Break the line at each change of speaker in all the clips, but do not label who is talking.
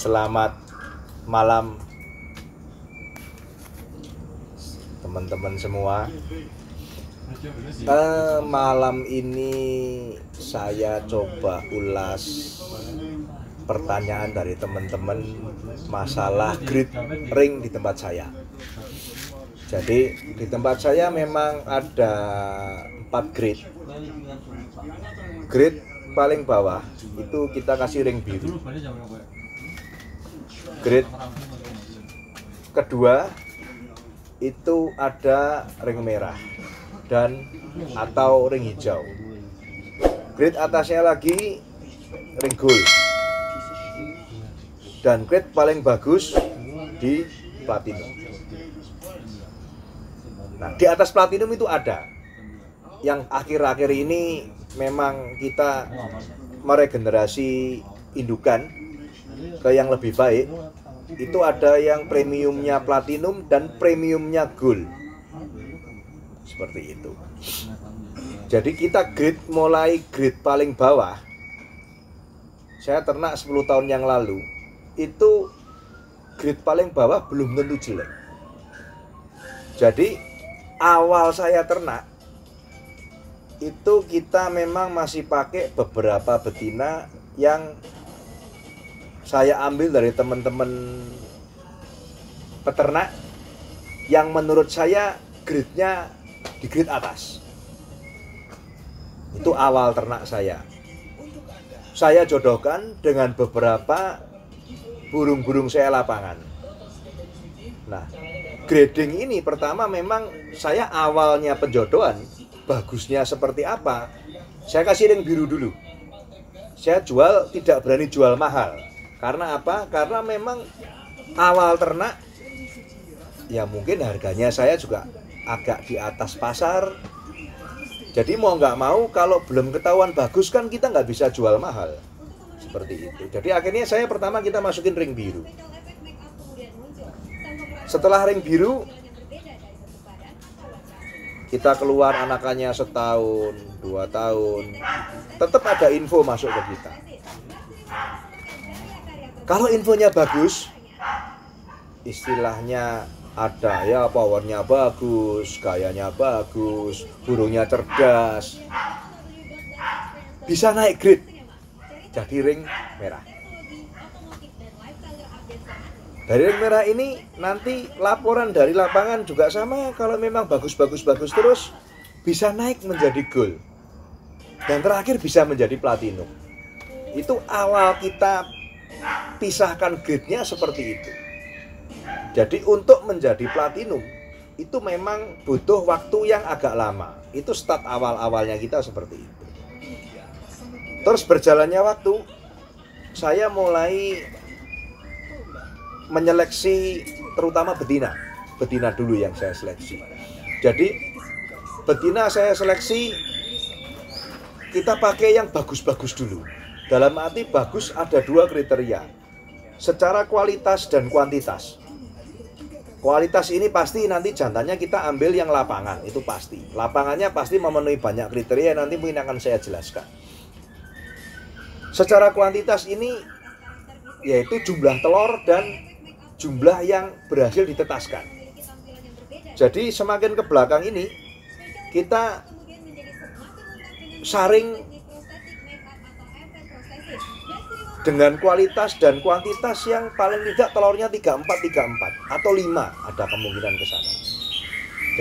Selamat malam teman-teman semua. Malam ini saya coba ulas pertanyaan dari teman-teman masalah grid ring di tempat saya. Jadi di tempat saya memang ada 4 grid. Grid paling bawah itu kita kasih ring biru. Grid kedua itu ada ring merah dan atau ring hijau. Grid atasnya lagi ring gold. Dan grade paling bagus di platinum. Nah, di atas platinum itu ada yang akhir-akhir ini memang kita meregenerasi indukan ke yang lebih baik. Itu ada yang premiumnya platinum dan premiumnya gold. Seperti itu. Jadi kita mulai grade paling bawah. Saya ternak 10 tahun yang lalu. Itu grade paling bawah belum tentu jelek. Jadi awal saya ternak itu kita memang masih pakai beberapa betina yang saya ambil dari teman-teman peternak yang menurut saya grade-nya di grade atas. Itu awal ternak saya. Saya jodohkan dengan beberapa burung-burung saya lapangan. Nah, grading ini pertama memang saya awalnya penjodohan, bagusnya seperti apa, saya kasih ring biru dulu. Saya jual, tidak berani jual mahal. Karena apa? Karena memang awal ternak, ya mungkin harganya saya juga agak di atas pasar. Jadi mau nggak mau, kalau belum ketahuan bagus kan kita nggak bisa jual mahal. Seperti itu. Jadi akhirnya saya pertama kita masukin ring biru. Setelah ring biru, kita keluar anakannya setahun, 2 tahun, tetap ada info masuk ke kita. Kalau infonya bagus, istilahnya ada ya, powernya bagus, gayanya bagus, burungnya cerdas, bisa naik grade jadi ring merah. Dari ring merah ini nanti laporan dari lapangan juga sama, kalau memang bagus terus bisa naik menjadi gold dan terakhir bisa menjadi platinum. Itu awal kita pisahkan grade-nya seperti itu. Jadi untuk menjadi platinum itu memang butuh waktu yang agak lama. Itu start awal-awalnya kita seperti itu. Terus berjalannya waktu, saya mulai menyeleksi terutama betina. Betina dulu yang saya seleksi. Jadi betina saya seleksi, kita pakai yang bagus-bagus dulu. Dalam arti bagus ada 2 kriteria, secara kualitas dan kuantitas. Kualitas ini pasti nanti jantannya kita ambil yang lapangan, itu pasti. Lapangannya pasti memenuhi banyak kriteria, nanti mungkin akan saya jelaskan. Secara kuantitas ini yaitu jumlah telur dan jumlah yang berhasil ditetaskan. Jadi semakin ke belakang ini kita saring dengan kualitas dan kuantitas yang paling tidak telurnya 34 atau 5, ada kemungkinan ke sana.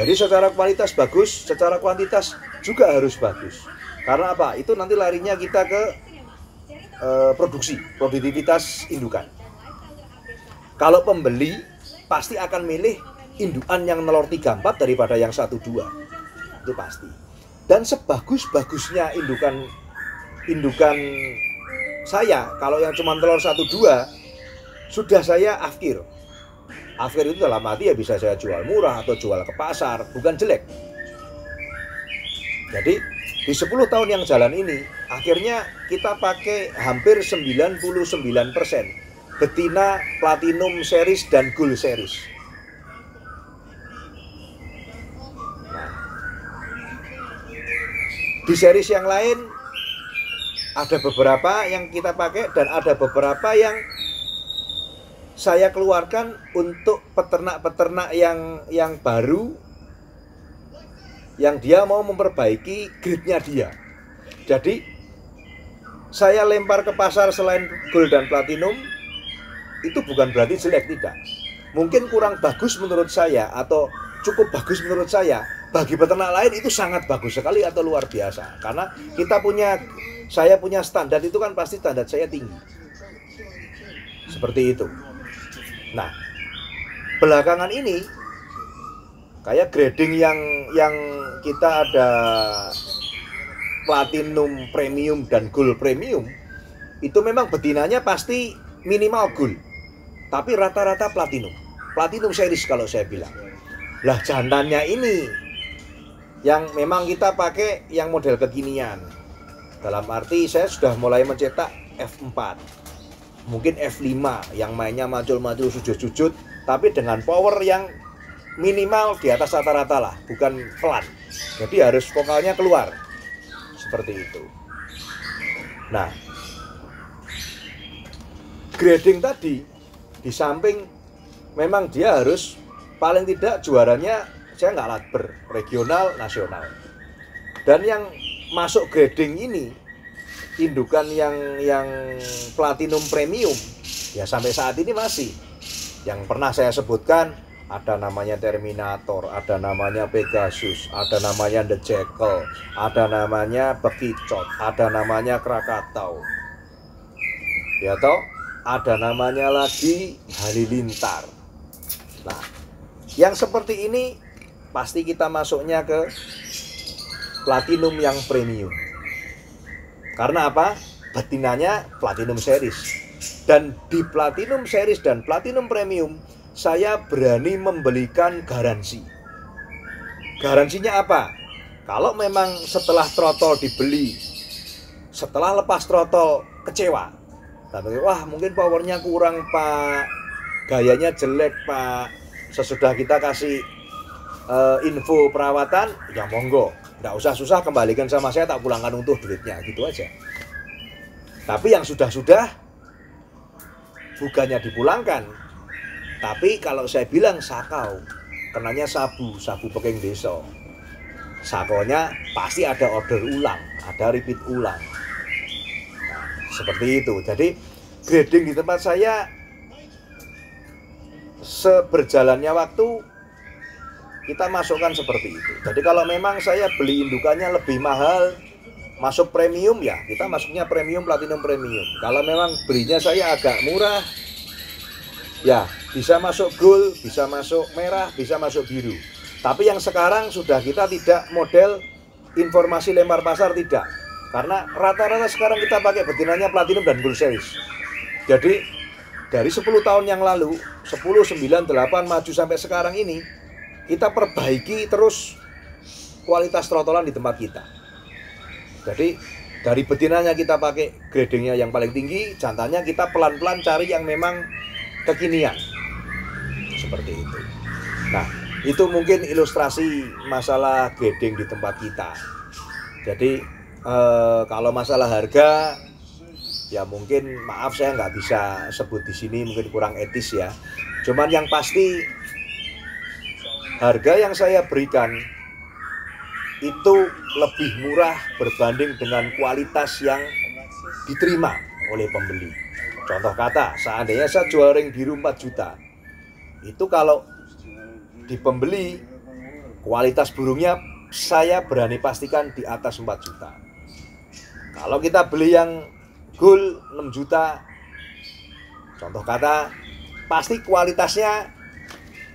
Jadi secara kualitas bagus, secara kuantitas juga harus bagus. Karena apa? Itu nanti larinya kita ke produktivitas indukan. Kalau pembeli pasti akan milih indukan yang telur 34 daripada yang 1-2. Itu pasti. Dan sebagus-bagusnya indukan saya, kalau yang cuma telur 1-2 sudah saya afkir. Afkir itu dalam arti ya bisa saya jual murah atau jual ke pasar, bukan jelek. Jadi di 10 tahun yang jalan ini akhirnya kita pakai hampir 99% betina platinum series dan gold series. Nah, di series yang lain ada beberapa yang kita pakai dan ada beberapa yang saya keluarkan untuk peternak-peternak yang baru, yang dia mau memperbaiki grade-nya dia. Jadi saya lempar ke pasar selain gold dan platinum, itu bukan berarti jelek, tidak. Mungkin kurang bagus menurut saya atau cukup bagus menurut saya. Bagi peternak lain itu sangat bagus sekali atau luar biasa. Karena saya punya standar, itu kan pasti standar saya tinggi. Seperti itu. Nah, belakangan ini kayak grading yang kita ada platinum premium dan gold premium, itu memang betinanya pasti minimal gold, tapi rata-rata platinum series kalau saya bilang. Lah jantannya ini yang memang kita pakai yang model kekinian. Dalam arti saya sudah mulai mencetak F4, mungkin F5 yang mainnya macul-macul sujud-sujud, tapi dengan power yang minimal di atas rata-rata lah, bukan pelan. Jadi harus vokalnya keluar. Seperti itu. Nah, grading tadi, di samping memang dia harus paling tidak juaranya, saya nggak lakber, regional, nasional. Dan yang masuk grading ini, indukan yang platinum premium, ya sampai saat ini masih. Yang pernah saya sebutkan, ada namanya Terminator, ada namanya Pegasus, ada namanya The Jackal, ada namanya Bekicot, ada namanya Krakatau. Ya toh, ada namanya lagi Halilintar. Nah, yang seperti ini pasti kita masuknya ke platinum yang premium. Karena apa? Betinanya platinum series. Dan di platinum series dan platinum premium, saya berani membelikan garansi. Garansinya apa? Kalau memang setelah trotol dibeli, setelah lepas trotol kecewa, tapi wah mungkin powernya kurang pak, gayanya jelek pak, sesudah kita kasih info perawatan, ya monggo, nggak usah susah, kembalikan sama saya, tak pulangkan utuh duitnya, gitu aja. Tapi yang sudah-sudah bukannya dipulangkan, tapi kalau saya bilang sakau, kenanya sabu peking desa, sakonya pasti ada order ulang, ada repeat ulang. Nah, seperti itu. Jadi grading di tempat saya seberjalannya waktu kita masukkan seperti itu. Jadi kalau memang saya beli indukannya lebih mahal, masuk premium, ya kita masuknya premium, platinum premium. Kalau memang belinya saya agak murah, ya bisa masuk gold, bisa masuk merah, bisa masuk biru. Tapi yang sekarang sudah kita tidak model informasi lempar pasar, tidak. Karena rata-rata sekarang kita pakai betinanya platinum dan gold series. Jadi dari 10 tahun yang lalu, 10, 9, 8 maju sampai sekarang ini, kita perbaiki terus kualitas trotolan di tempat kita. Jadi dari betinanya kita pakai gradingnya yang paling tinggi, jantannya kita pelan-pelan cari yang memang kekinian. Seperti itu. Nah, itu mungkin ilustrasi masalah grading di tempat kita. Jadi kalau masalah harga, ya mungkin maaf saya nggak bisa sebut di sini, mungkin kurang etis ya. Cuman yang pasti harga yang saya berikan itu lebih murah berbanding dengan kualitas yang diterima oleh pembeli. Contoh kata, seandainya saya jual ring biru 4 juta, itu kalau di pembeli kualitas burungnya saya berani pastikan di atas 4 juta. Kalau kita beli yang gold 6 juta, contoh kata, pasti kualitasnya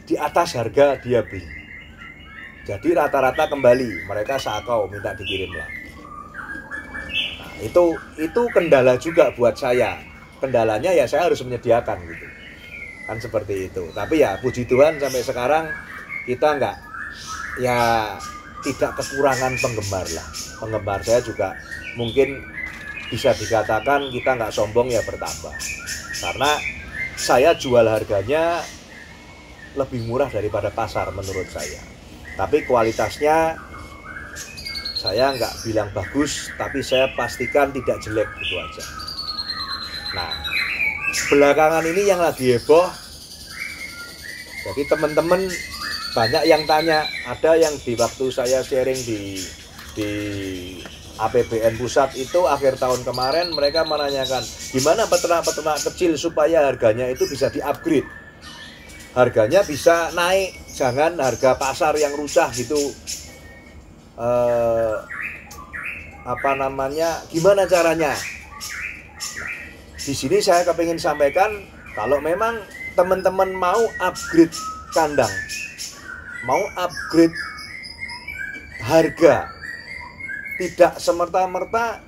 di atas harga dia beli. Jadi rata-rata kembali, mereka sakau minta dikirim lagi. Nah, itu kendala juga buat saya. Kendalanya ya saya harus menyediakan gitu. Kan seperti itu. Tapi ya puji Tuhan sampai sekarang kita tidak kekurangan penggemar lah. Penggemar saya juga mungkin bisa dikatakan kita nggak sombong ya bertambah. Karena saya jual harganya lebih murah daripada pasar menurut saya. Tapi kualitasnya saya nggak bilang bagus, tapi saya pastikan tidak jelek, gitu aja. Nah, belakangan ini yang lagi heboh. Jadi teman-teman banyak yang tanya, ada yang di waktu saya sharing di APBN pusat itu akhir tahun kemarin, mereka menanyakan gimana peternak-peternak kecil supaya harganya itu bisa di-upgrade, harganya bisa naik, jangan harga pasar yang rusak gitu. Gimana caranya? Di sini saya kepingin sampaikan, kalau memang teman-teman mau upgrade kandang, mau upgrade harga, tidak semerta-merta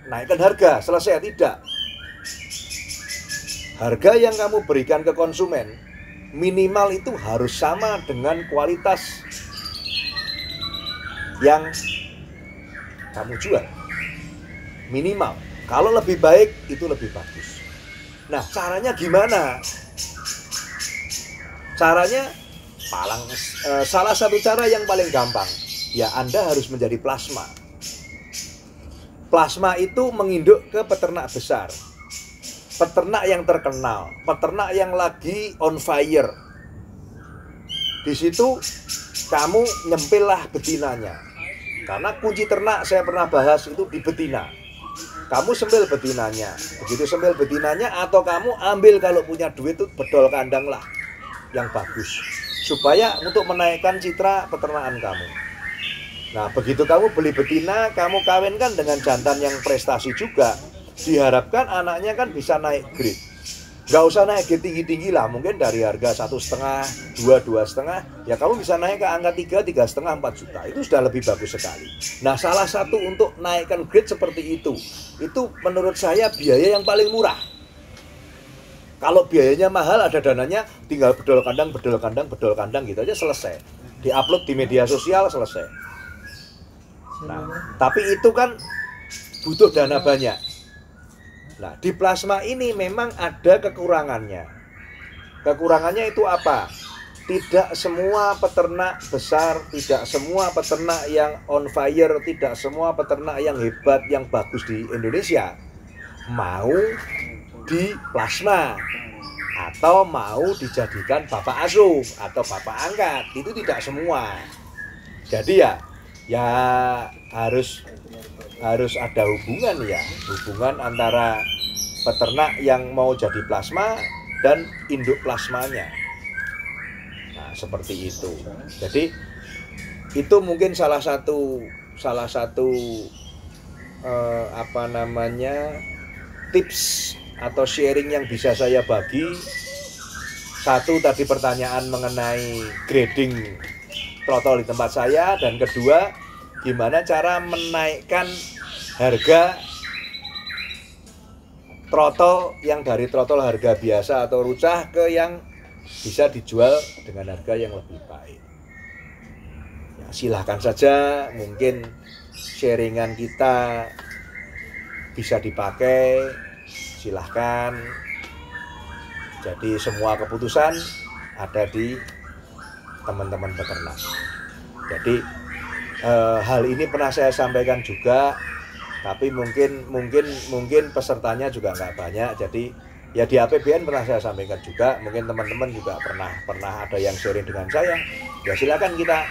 naikkan harga, selesai, tidak. Harga yang kamu berikan ke konsumen, minimal itu harus sama dengan kualitas yang kamu jual. Minimal. Kalau lebih baik, itu lebih bagus. Nah, caranya gimana? Caranya, salah satu cara yang paling gampang, ya Anda harus menjadi plasma. Plasma itu menginduk ke peternak besar, peternak yang terkenal, peternak yang lagi on fire. Di situ kamu nyempillah betinanya, karena kunci ternak saya pernah bahas itu di betina. Kamu sempil betinanya, begitu sempil betinanya, atau kamu ambil kalau punya duit itu bedol kandang lah yang bagus, supaya untuk menaikkan citra peternakan kamu. Nah, begitu kamu beli betina, kamu kawinkan dengan jantan yang prestasi juga, diharapkan anaknya kan bisa naik grade. Nggak usah naik grade tinggi-tinggi lah, mungkin dari harga 1,5, 2,5, ya kamu bisa naik ke angka 3, 3,5, 4 juta. Itu sudah lebih bagus sekali. Nah, salah satu untuk naikkan grade seperti itu menurut saya biaya yang paling murah. Kalau biayanya mahal, ada dananya, tinggal bedol kandang gitu aja selesai. Di-upload di media sosial, selesai. Nah, tapi itu kan butuh dana banyak. Nah, di plasma ini memang ada kekurangannya. Kekurangannya itu apa? Tidak semua peternak besar, tidak semua peternak yang on fire, tidak semua peternak yang hebat, yang bagus di Indonesia mau di plasma atau mau dijadikan bapak asuh atau bapak angkat. Itu tidak semua. Jadi ya harus ada hubungan antara peternak yang mau jadi plasma dan induk plasmanya. Nah, seperti itu. Jadi itu mungkin salah satu tips atau sharing yang bisa saya bagi. Satu, tadi pertanyaan mengenai grading trotol di tempat saya, dan kedua, gimana cara menaikkan harga trotol yang dari trotol harga biasa atau rucah ke yang bisa dijual dengan harga yang lebih baik. Ya, silahkan saja, mungkin sharingan kita bisa dipakai, silahkan. Jadi semua keputusan ada di teman-teman peternak. Jadi hal ini pernah saya sampaikan juga, tapi mungkin pesertanya juga nggak banyak. Jadi ya di APBN pernah saya sampaikan juga, mungkin teman-teman juga pernah ada yang sharing dengan saya. Ya silakan, kita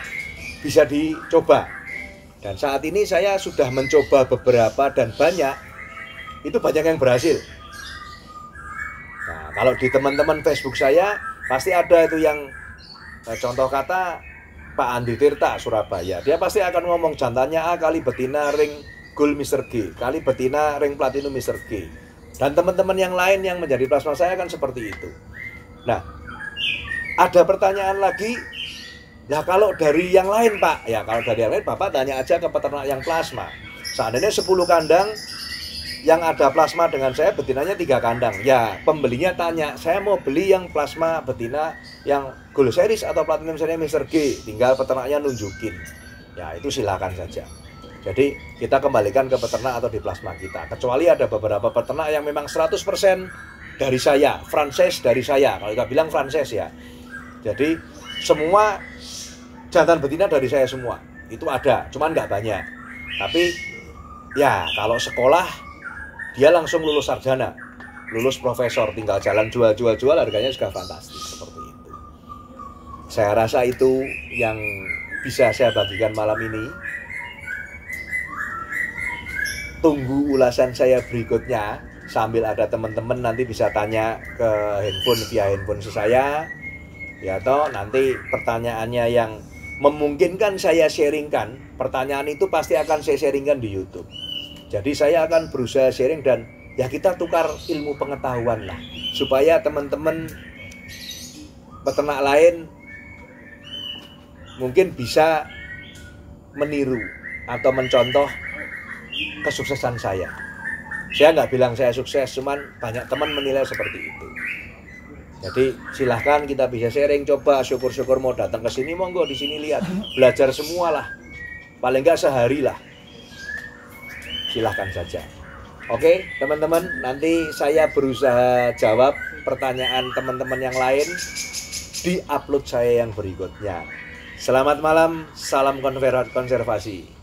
bisa dicoba. Dan saat ini saya sudah mencoba beberapa dan banyak yang berhasil. Nah, kalau di teman-teman Facebook saya pasti ada itu yang contoh kata Pak Andi Tirta Surabaya, dia pasti akan ngomong jantannya A kali betina ring gold Mr. G, kali betina ring platinum Mr. G. Dan teman-teman yang lain yang menjadi plasma saya kan seperti itu. Nah, ada pertanyaan lagi, ya kalau dari yang lain Pak, ya kalau dari yang lain Bapak tanya aja ke peternak yang plasma. Seandainya 10 kandang yang ada plasma dengan saya, betinanya 3 kandang. Ya, pembelinya tanya, saya mau beli yang plasma betina yang Gold Series atau Platinum Series Mr. G. Tinggal peternaknya nunjukin. Ya, itu silakan saja. Jadi, kita kembalikan ke peternak atau di plasma kita. Kecuali ada beberapa peternak yang memang 100% dari saya, franchise dari saya. Kalau kita bilang franchise ya. Jadi, semua jantan betina dari saya semua. Itu ada, cuman nggak banyak. Tapi, ya kalau sekolah dia langsung lulus sarjana. lulus profesor, tinggal jalan jual harganya sudah fantastis seperti itu. Saya rasa itu yang bisa saya bagikan malam ini. Tunggu ulasan saya berikutnya, sambil ada teman-teman nanti bisa tanya ke handphone via handphone saya, ya toh nanti pertanyaannya yang memungkinkan saya sharingkan, pertanyaan itu pasti akan saya sharingkan di YouTube. Jadi saya akan berusaha sharing dan ya kita tukar ilmu pengetahuan lah, supaya teman-teman peternak lain mungkin bisa meniru atau mencontoh kesuksesan saya. Saya nggak bilang saya sukses, cuman banyak teman menilai seperti itu. Jadi silahkan kita bisa sharing, coba syukur-syukur mau datang ke sini, monggo di sini lihat, belajar semua lah, paling nggak sehari lah. Silahkan saja. Oke teman-teman, nanti saya berusaha jawab pertanyaan teman-teman yang lain di upload saya yang berikutnya. Selamat malam, salam konservasi.